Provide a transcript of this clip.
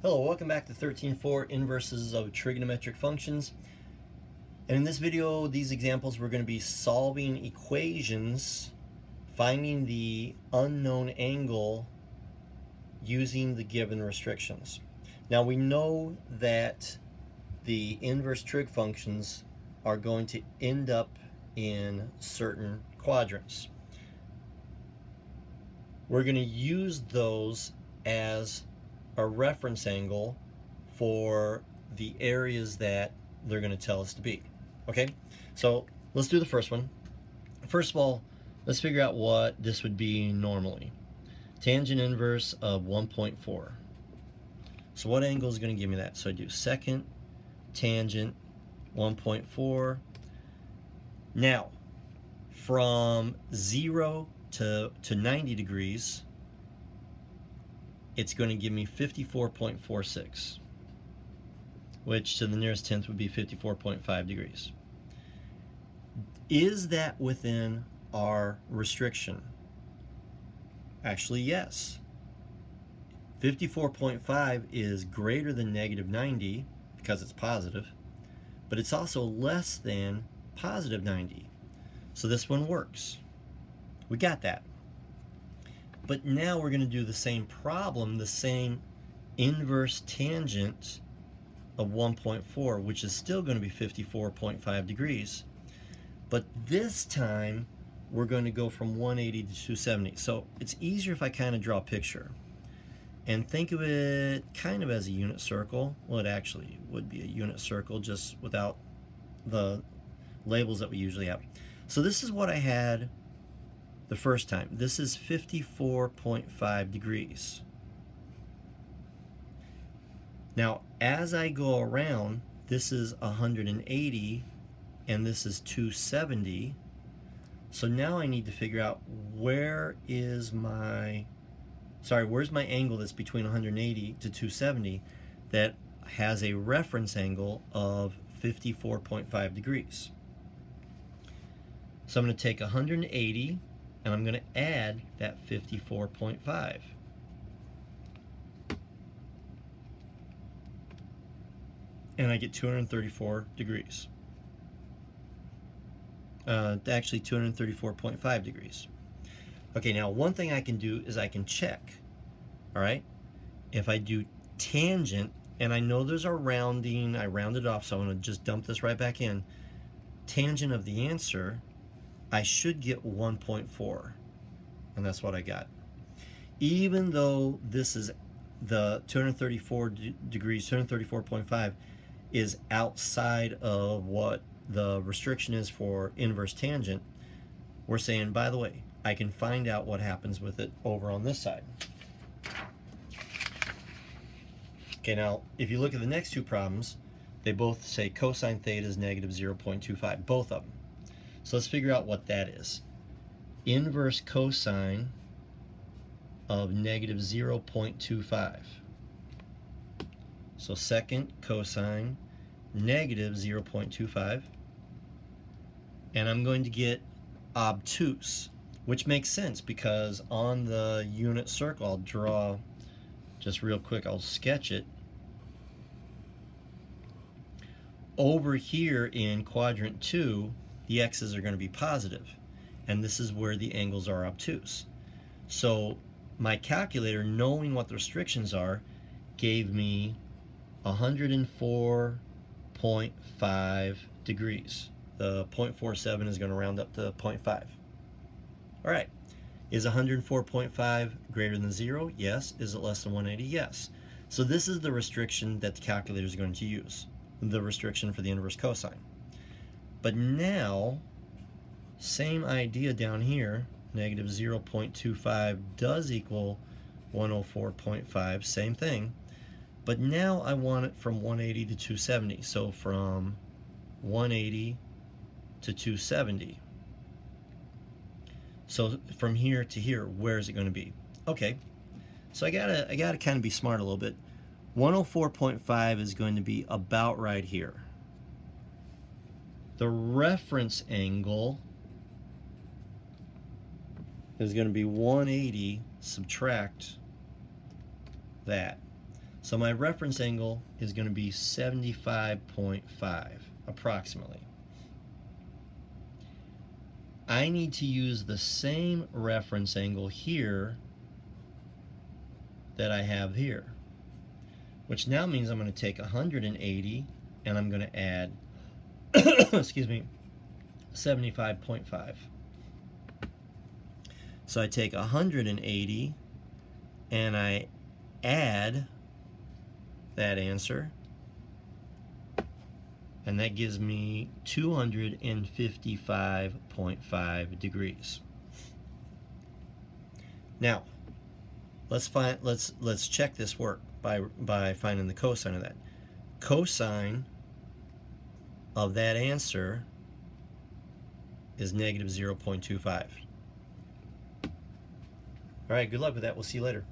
Hello, welcome back to 13.4 Inverses of Trigonometric Functions. And in this video, these examples, we're going to be solving equations, finding the unknown angle using the given restrictions. Now we know that the inverse trig functions are going to end up in certain quadrants. We're going to use those as a reference angle for the areas that they're going to tell us to be. Okay, so let's do the first one. First of all, let's figure out what this would be normally. Tangent inverse of 1.4. So what angle is going to give me that? So I do second tangent 1.4. Now, from 0 to 90 degrees, it's going to give me 54.46, which to the nearest tenth would be 54.5 degrees. Is that within our restriction? Actually, yes. 54.5 is greater than negative 90 because it's positive, but it's also less than positive 90. So this one works. We got that. But now we're going to do the same problem, the same inverse tangent of 1.4, which is still going to be 54.5 degrees. But this time, we're going to go from 180 to 270. So it's easier if I kind of draw a picture. And think of it kind of as a unit circle. Well, it actually would be a unit circle, just without the labels that we usually have. So this is what I had the first time. This is 54.5 degrees. Now, as I go around, this is 180 and this is 270. So now I need to figure out where's my angle that's between 180 to 270 that has a reference angle of 54.5 degrees. So I'm going to take 180 and I'm going to add that 54.5. And I get 234 degrees. Actually 234.5 degrees. Okay, now one thing I can do is I can check. All right? If I do tangent, and I know there's a rounding, I rounded off, so I'm going to just dump this right back in. Tangent of the answer, I should get 1.4, and that's what I got. Even though this is the 234 degrees, 234.5 is outside of what the restriction is for inverse tangent, we're saying, by the way, I can find out what happens with it over on this side. Okay, now, if you look at the next two problems, they both say cosine theta is negative 0.25, both of them. So let's figure out what that is. Inverse cosine of negative 0.25. So second cosine negative 0.25. And I'm going to get obtuse, which makes sense because on the unit circle, I'll draw just real quick, I'll sketch it. Over here in quadrant 2, the x's are going to be positive, and this is where the angles are obtuse. So my calculator, knowing what the restrictions are, gave me 104.5 degrees. The 0.47 is going to round up to 0.5. All right. Is 104.5 greater than 0? Yes. Is it less than 180? Yes. So this is the restriction that the calculator is going to use, the restriction for the inverse cosine. But now, same idea down here, negative 0.25 does equal 104.5, same thing. But now I want it from 180 to 270, so from 180 to 270. So from here to here, where is it going to be? Okay, so I gotta kind of be smart a little bit. 104.5 is going to be about right here. The reference angle is going to be 180 subtract that. So my reference angle is going to be 75.5 approximately. I need to use the same reference angle here that I have here, which now means I'm going to take 180 and I'm going to add excuse me, 75.5. So I take 180 and I add that answer, and that gives me 255.5 degrees. Now, let's check this work by finding the cosine of that. Cosine of that answer is negative 0.25. All right, good luck with that. We'll see you later.